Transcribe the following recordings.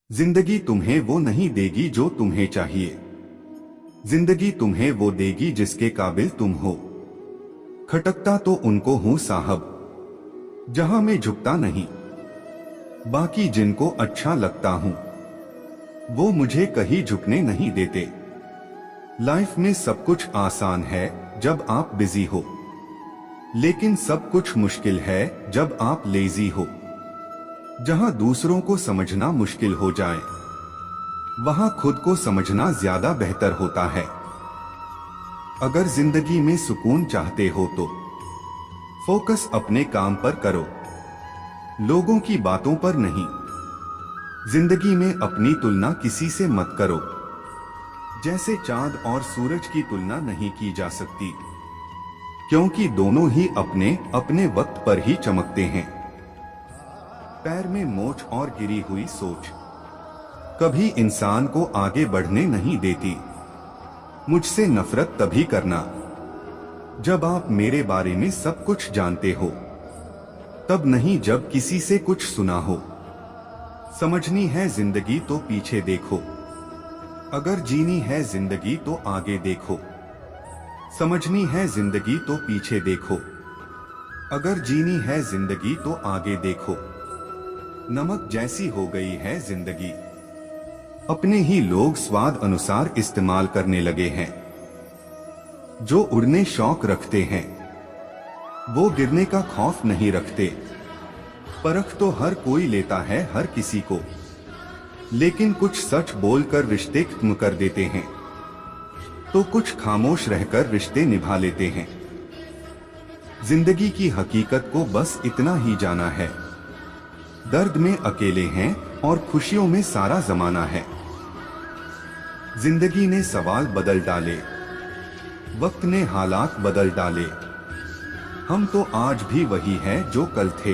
जिंदगी तुम्हें वो नहीं देगी जो तुम्हें चाहिए। जिंदगी तुम्हें वो देगी जिसके काबिल तुम हो। खटकता तो उनको हूं साहब, जहां मैं झुकता नहीं। बाकी जिनको अच्छा लगता हूं, वो मुझे कहीं झुकने नहीं देते। लाइफ में सब कुछ आसान है जब आप बिजी हो, लेकिन सब कुछ मुश्किल है जब आप लेजी हो। जहां दूसरों को समझना मुश्किल हो जाए, वहां खुद को समझना ज्यादा बेहतर होता है। अगर जिंदगी में सुकून चाहते हो तो फोकस अपने काम पर करो, लोगों की बातों पर नहीं। जिंदगी में अपनी तुलना किसी से मत करो, जैसे चांद और सूरज की तुलना नहीं की जा सकती, क्योंकि दोनों ही अपने अपने वक्त पर ही चमकते हैं। पैर में मोच और गिरी हुई सोच कभी इंसान को आगे बढ़ने नहीं देती। मुझसे नफरत तभी करना जब आप मेरे बारे में सब कुछ जानते हो, तब नहीं जब किसी से कुछ सुना हो। समझनी है जिंदगी तो पीछे देखो, अगर जीनी है जिंदगी तो आगे देखो। समझनी है जिंदगी तो पीछे देखो, अगर जीनी है जिंदगी तो आगे देखो। नमक जैसी हो गई है जिंदगी, अपने ही लोग स्वाद अनुसार इस्तेमाल करने लगे हैं। जो उड़ने शौक रखते हैं, वो गिरने का खौफ नहीं रखते। परख तो हर कोई लेता है हर किसी को, लेकिन कुछ सच बोलकर रिश्ते खत्म कर देते हैं, तो कुछ खामोश रहकर रिश्ते निभा लेते हैं। जिंदगी की हकीकत को बस इतना ही जाना है, दर्द में अकेले हैं और खुशियों में सारा जमाना है। जिंदगी ने सवाल बदल डाले, वक्त ने हालात बदल डाले। हम तो आज भी वही हैं जो कल थे,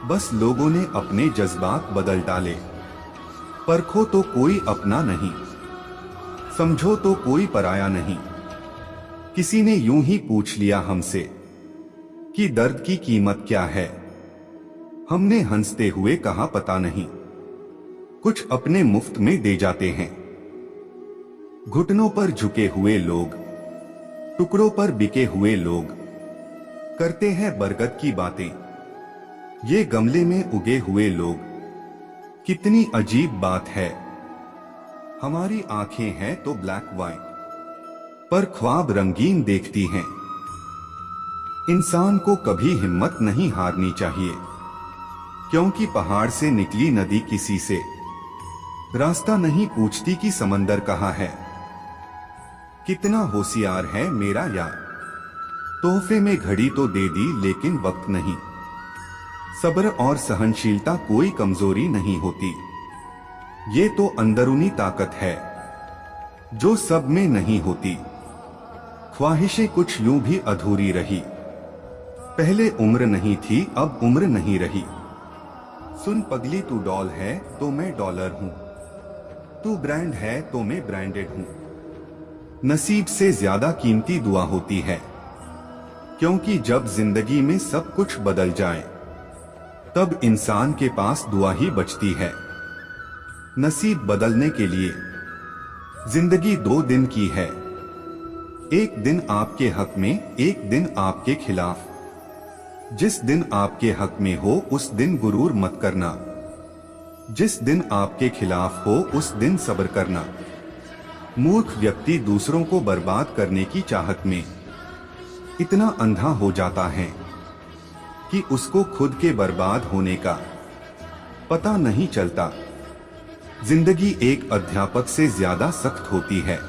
बस लोगों ने अपने जज्बात बदल डाले। परखो तो कोई अपना नहीं, समझो तो कोई पराया नहीं। किसी ने यूं ही पूछ लिया हमसे कि दर्द की कीमत क्या है। हमने हंसते हुए कहा पता नहीं, कुछ अपने मुफ्त में दे जाते हैं। घुटनों पर झुके हुए लोग, टुकड़ों पर बिके हुए लोग, करते हैं बरगद की बातें। ये गमले में उगे हुए लोग, कितनी अजीब बात है। हमारी आंखें हैं तो ब्लैक वाइट, पर ख्वाब रंगीन देखती हैं। इंसान को कभी हिम्मत नहीं हारनी चाहिए, क्योंकि पहाड़ से निकली नदी किसी से रास्ता नहीं पूछती कि समंदर कहाँ है। कितना होशियार है मेरा यार, तोहफे में घड़ी तो दे दी लेकिन वक्त नहीं। सब्र और सहनशीलता कोई कमजोरी नहीं होती, ये तो अंदरूनी ताकत है जो सब में नहीं होती। ख्वाहिशें कुछ यूं भी अधूरी रही, पहले उम्र नहीं थी अब उम्र नहीं रही। सुन पगली, तू डॉल है तो मैं डॉलर हूं, तू ब्रांड है तो मैं ब्रांडेड हूं। नसीब से ज्यादा कीमती दुआ होती है, क्योंकि जब जिंदगी में सब कुछ बदल जाए, तब इंसान के पास दुआ ही बचती है। नसीब बदलने के लिए जिंदगी 2 दिन की है, एक दिन आपके हक में, एक दिन आपके खिलाफ। जिस दिन आपके हक में हो उस दिन गुरूर मत करना, जिस दिन आपके खिलाफ हो उस दिन सब्र करना। मूर्ख व्यक्ति दूसरों को बर्बाद करने की चाहत में इतना अंधा हो जाता है कि उसको खुद के बर्बाद होने का पता नहीं चलता। जिंदगी एक अध्यापक से ज्यादा सख्त होती है।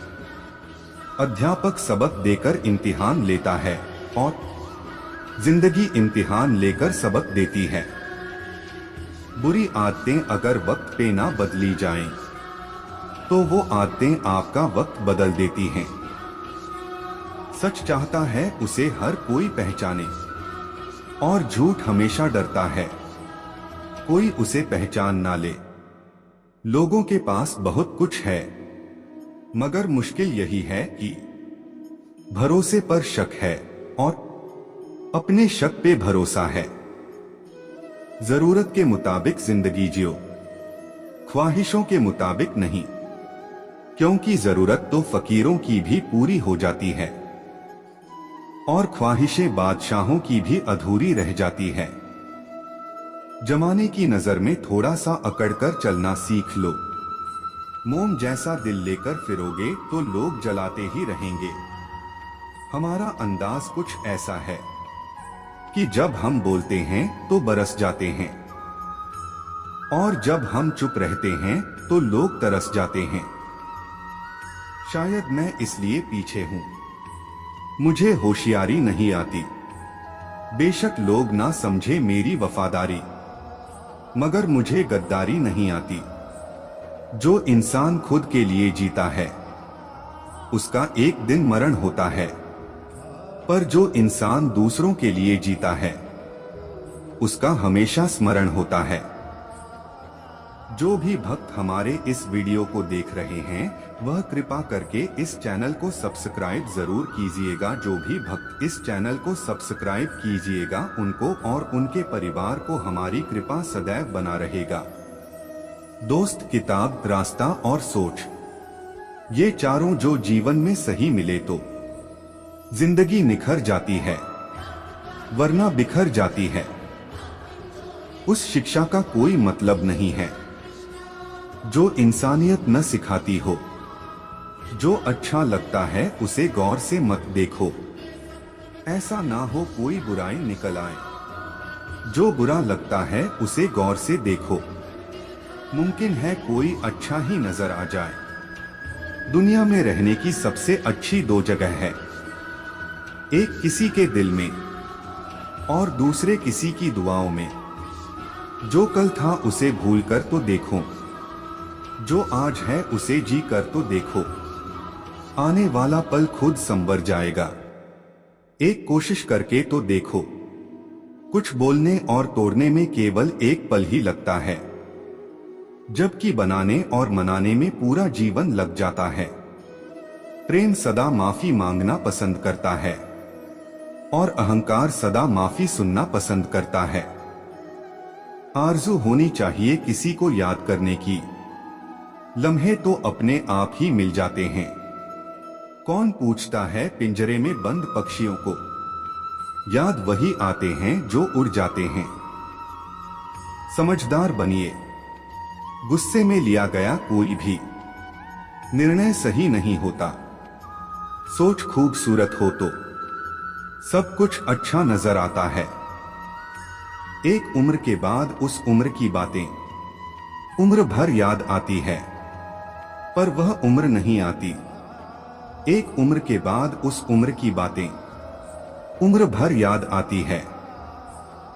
अध्यापक सबक देकर इम्तिहान लेता है और जिंदगी इम्तिहान लेकर सबक देती है। बुरी आदतें अगर वक्त पे ना बदली जाएं, तो वो आदतें आपका वक्त बदल देती हैं। सच चाहता है उसे हर कोई पहचाने, और झूठ हमेशा डरता है कोई उसे पहचान ना ले। लोगों के पास बहुत कुछ है, मगर मुश्किल यही है कि भरोसे पर शक है और अपने शक पे भरोसा है। जरूरत के मुताबिक जिंदगी जियो, ख्वाहिशों के मुताबिक नहीं, क्योंकि जरूरत तो फकीरों की भी पूरी हो जाती है और ख्वाहिशें बादशाहों की भी अधूरी रह जाती है। जमाने की नजर में थोड़ा सा अकड़कर चलना सीख लो। मोम जैसा दिल लेकर फिरोगे तो लोग जलाते ही रहेंगे। हमारा अंदाज कुछ ऐसा है कि जब हम बोलते हैं तो बरस जाते हैं और जब हम चुप रहते हैं तो लोग तरस जाते हैं। शायद मैं इसलिए पीछे हूं, मुझे होशियारी नहीं आती। बेशक लोग ना समझे मेरी वफादारी, मगर मुझे गद्दारी नहीं आती। जो इंसान खुद के लिए जीता है उसका एक दिन मरण होता है, पर जो इंसान दूसरों के लिए जीता है उसका हमेशा स्मरण होता है। जो भी भक्त हमारे इस वीडियो को देख रहे हैं वह कृपा करके इस चैनल को सब्सक्राइब जरूर कीजिएगा। जो भी भक्त इस चैनल को सब्सक्राइब कीजिएगा उनको और उनके परिवार को हमारी कृपा सदैव बना रहेगा। दोस्त, किताब, रास्ता और सोच, ये चारों जो जीवन में सही मिले तो जिंदगी निखर जाती है, वरना बिखर जाती है। उस शिक्षा का कोई मतलब नहीं है जो इंसानियत न सिखाती हो। जो अच्छा लगता है उसे गौर से मत देखो, ऐसा ना हो कोई बुराई निकल आए। जो बुरा लगता है उसे गौर से देखो, मुमकिन है कोई अच्छा ही नजर आ जाए। दुनिया में रहने की सबसे अच्छी दो जगह है, एक किसी के दिल में और दूसरे किसी की दुआओं में। जो कल था उसे भूल कर तो देखो, जो आज है उसे जी कर तो देखो। आने वाला पल खुद संवर जाएगा, एक कोशिश करके तो देखो। कुछ बोलने और तोड़ने में केवल एक पल ही लगता है, जबकि बनाने और मनाने में पूरा जीवन लग जाता है। प्रेम सदा माफी मांगना पसंद करता है और अहंकार सदा माफी सुनना पसंद करता है। आरज़ू होनी चाहिए किसी को याद करने की, लम्हे तो अपने आप ही मिल जाते हैं। कौन पूछता है पिंजरे में बंद पक्षियों को, याद वही आते हैं जो उड़ जाते हैं। समझदार बनिए, गुस्से में लिया गया कोई भी निर्णय सही नहीं होता। सोच खूबसूरत हो तो सब कुछ अच्छा नजर आता है। एक उम्र के बाद उस उम्र की बातें उम्र भर याद आती है, पर वह उम्र नहीं आती। एक उम्र के बाद उस उम्र की बातें उम्र भर याद आती है,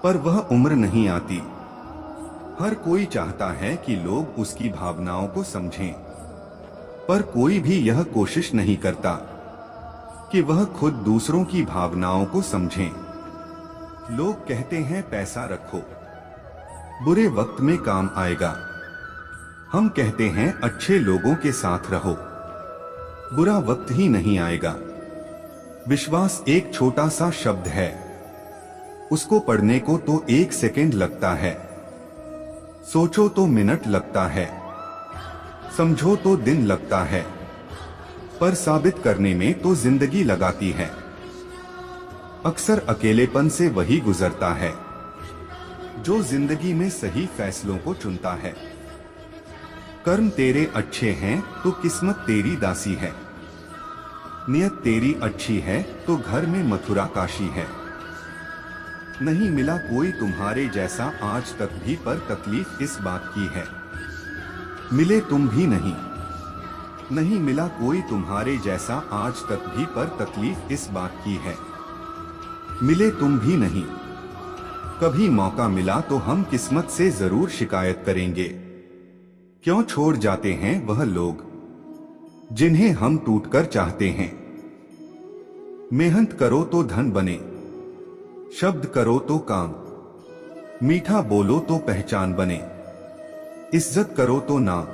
पर वह उम्र नहीं आती। हर कोई चाहता है कि लोग उसकी भावनाओं को समझें, पर कोई भी यह कोशिश नहीं करता कि वह खुद दूसरों की भावनाओं को समझें। लोग कहते हैं पैसा रखो, बुरे वक्त में काम आएगा। हम कहते हैं अच्छे लोगों के साथ रहो, बुरा वक्त ही नहीं आएगा। विश्वास एक छोटा सा शब्द है, उसको पढ़ने को तो 1 सेकंड लगता है, सोचो तो मिनट लगता है, समझो तो दिन लगता है, पर साबित करने में तो जिंदगी लगाती है। अक्सर अकेलेपन से वही गुजरता है जो जिंदगी में सही फैसलों को चुनता है। कर्म तेरे अच्छे हैं तो किस्मत तेरी दासी है, नियत तेरी अच्छी है तो घर में मथुरा काशी है। नहीं मिला कोई तुम्हारे जैसा आज तक भी, पर तकलीफ इस बात की है मिले तुम भी नहीं। नहीं मिला कोई तुम्हारे जैसा आज तक भी, पर तकलीफ इस बात की है मिले तुम भी नहीं। कभी मौका मिला तो हम किस्मत से जरूर शिकायत करेंगे, क्यों छोड़ जाते हैं वह लोग जिन्हें हम टूटकर चाहते हैं। मेहनत करो तो धन बने, शब्द करो तो काम, मीठा बोलो तो पहचान बने, इज्जत करो तो नाम।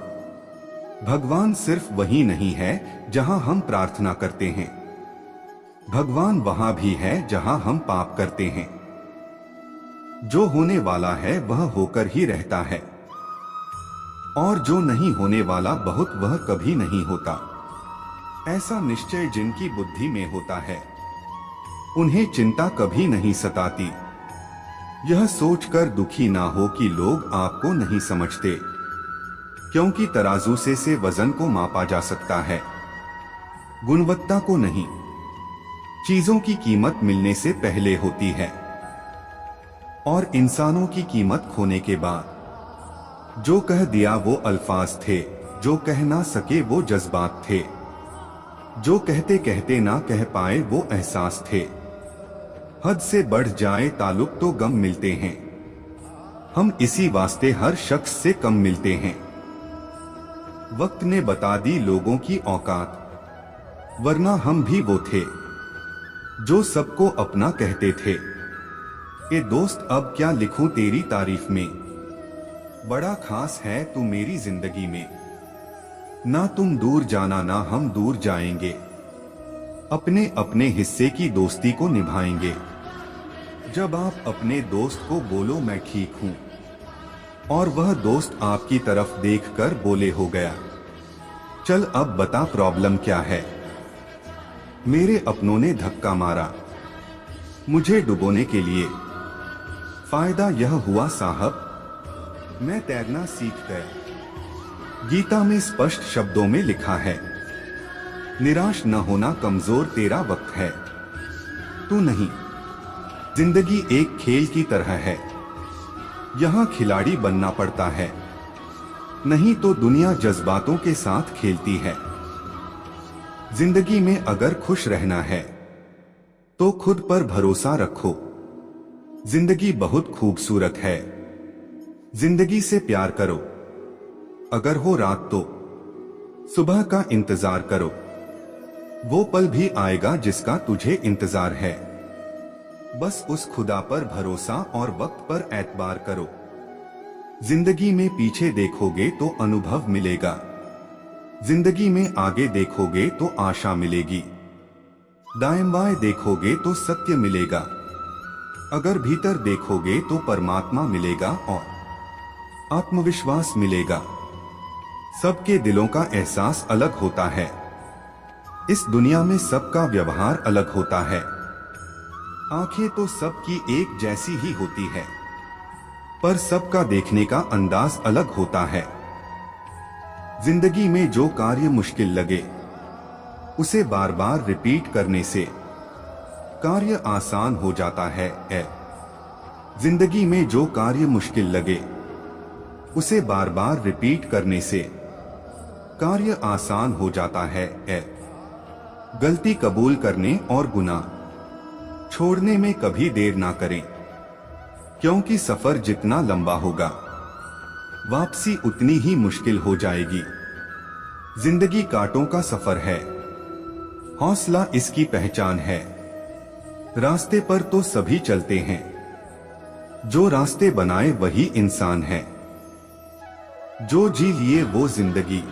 भगवान सिर्फ वही नहीं है जहां हम प्रार्थना करते हैं, भगवान वहां भी है जहां हम पाप करते हैं। जो होने वाला है वह होकर ही रहता है। और जो नहीं होने वाला बहुत वह कभी नहीं होता। ऐसा निश्चय जिनकी बुद्धि में होता है उन्हें चिंता कभी नहीं सताती। यह सोचकर दुखी ना हो कि लोग आपको नहीं समझते, क्योंकि तराजू से वजन को मापा जा सकता है, गुणवत्ता को नहीं। चीजों की कीमत मिलने से पहले होती है और इंसानों की कीमत खोने के बाद। जो कह दिया वो अल्फाज थे, जो कह ना सके वो जज्बात थे, जो कहते कहते ना कह पाए वो एहसास थे। हद से बढ़ जाए ताल्लुक तो गम मिलते हैं, हम इसी वास्ते हर शख्स से कम मिलते हैं। वक्त ने बता दी लोगों की औकात, वरना हम भी वो थे जो सबको अपना कहते थे। ए दोस्त अब क्या लिखूं तेरी तारीफ में, बड़ा खास है तू मेरी जिंदगी में। ना तुम दूर जाना ना हम दूर जाएंगे, अपने अपने हिस्से की दोस्ती को निभाएंगे। जब आप अपने दोस्त को बोलो मैं ठीक हूं और वह दोस्त आपकी तरफ देखकर बोले हो गया, चल अब बता प्रॉब्लम क्या है। मेरे अपनों ने धक्का मारा मुझे डुबोने के लिए, फायदा यह हुआ साहब मैं तैरना सीख गया। गीता में स्पष्ट शब्दों में लिखा है, निराश न होना कमजोर तेरा वक्त है, तू नहीं। जिंदगी एक खेल की तरह है, यहाँ खिलाड़ी बनना पड़ता है, नहीं तो दुनिया जज्बातों के साथ खेलती है। जिंदगी में अगर खुश रहना है तो खुद पर भरोसा रखो। जिंदगी बहुत खूबसूरत है, जिंदगी से प्यार करो। अगर हो रात तो सुबह का इंतजार करो, वो पल भी आएगा जिसका तुझे इंतजार है। बस उस खुदा पर भरोसा और वक्त पर एतबार करो। जिंदगी में पीछे देखोगे तो अनुभव मिलेगा, जिंदगी में आगे देखोगे तो आशा मिलेगी, दाएं बाएं देखोगे तो सत्य मिलेगा, अगर भीतर देखोगे तो परमात्मा मिलेगा और आत्मविश्वास मिलेगा। सबके दिलों का एहसास अलग होता है, इस दुनिया में सबका व्यवहार अलग होता है। आंखें तो सबकी एक जैसी ही होती है, पर सबका देखने का अंदाज अलग होता है। जिंदगी में जो कार्य मुश्किल लगे उसे बार बार रिपीट करने से कार्य आसान हो जाता है। जिंदगी में जो कार्य मुश्किल लगे उसे बार बार रिपीट करने से कार्य आसान हो जाता है। गलती कबूल करने और गुनाह छोड़ने में कभी देर ना करें, क्योंकि सफर जितना लंबा होगा वापसी उतनी ही मुश्किल हो जाएगी। जिंदगी कांटों का सफर है, हौसला इसकी पहचान है। रास्ते पर तो सभी चलते हैं, जो रास्ते बनाए वही इंसान है। जो जी लिए वो जिंदगी,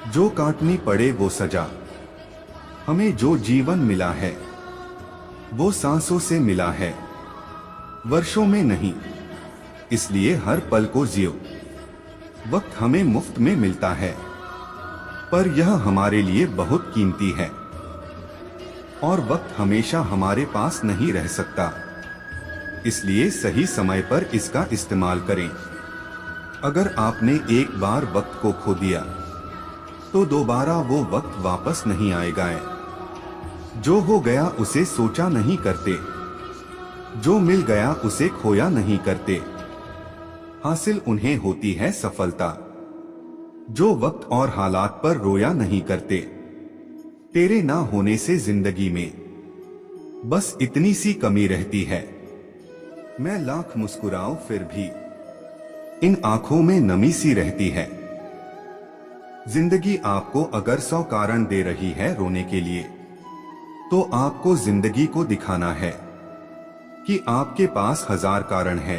जो काटनी पड़े वो सजा। हमें जो जीवन मिला है वो सांसों से मिला है, वर्षों में नहीं। इसलिए हर पल को जियो। वक्त हमें मुफ्त में मिलता है, पर यह हमारे लिए बहुत कीमती है और वक्त हमेशा हमारे पास नहीं रह सकता। इसलिए सही समय पर इसका इस्तेमाल करें। अगर आपने एक बार वक्त को खो दिया तो दोबारा वो वक्त वापस नहीं आएगा। जो हो गया उसे सोचा नहीं करते, जो मिल गया उसे खोया नहीं करते। हासिल उन्हें होती है सफलता जो वक्त और हालात पर रोया नहीं करते। तेरे ना होने से जिंदगी में बस इतनी सी कमी रहती है, मैं लाख मुस्कुराऊं फिर भी इन आंखों में नमी सी रहती है। जिंदगी आपको अगर 100 कारण दे रही है रोने के लिए, तो आपको जिंदगी को दिखाना है कि आपके पास 1000 कारण है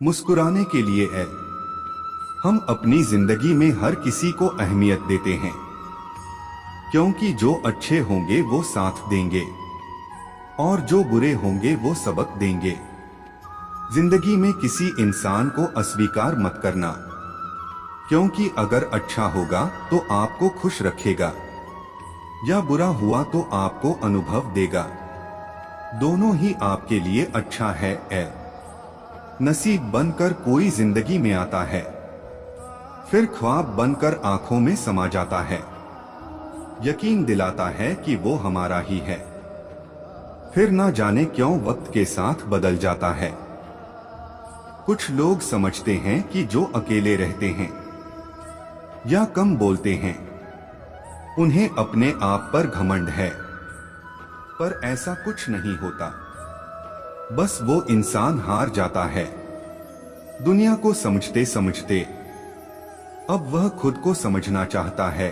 मुस्कुराने के लिए। हम अपनी जिंदगी में हर किसी को अहमियत देते हैं, क्योंकि जो अच्छे होंगे वो साथ देंगे और जो बुरे होंगे वो सबक देंगे। जिंदगी में किसी इंसान को अस्वीकार मत करना, क्योंकि अगर अच्छा होगा तो आपको खुश रखेगा, या बुरा हुआ तो आपको अनुभव देगा। दोनों ही आपके लिए अच्छा है। नसीब बनकर कोई जिंदगी में आता है, फिर ख्वाब बनकर आंखों में समा जाता है। यकीन दिलाता है कि वो हमारा ही है, फिर ना जाने क्यों वक्त के साथ बदल जाता है। कुछ लोग समझते हैं कि जो अकेले रहते हैं या कम बोलते हैं, उन्हें अपने आप पर घमंड है, पर ऐसा कुछ नहीं होता। बस वो इंसान हार जाता है। दुनिया को समझते समझते अब वह खुद को समझना चाहता है।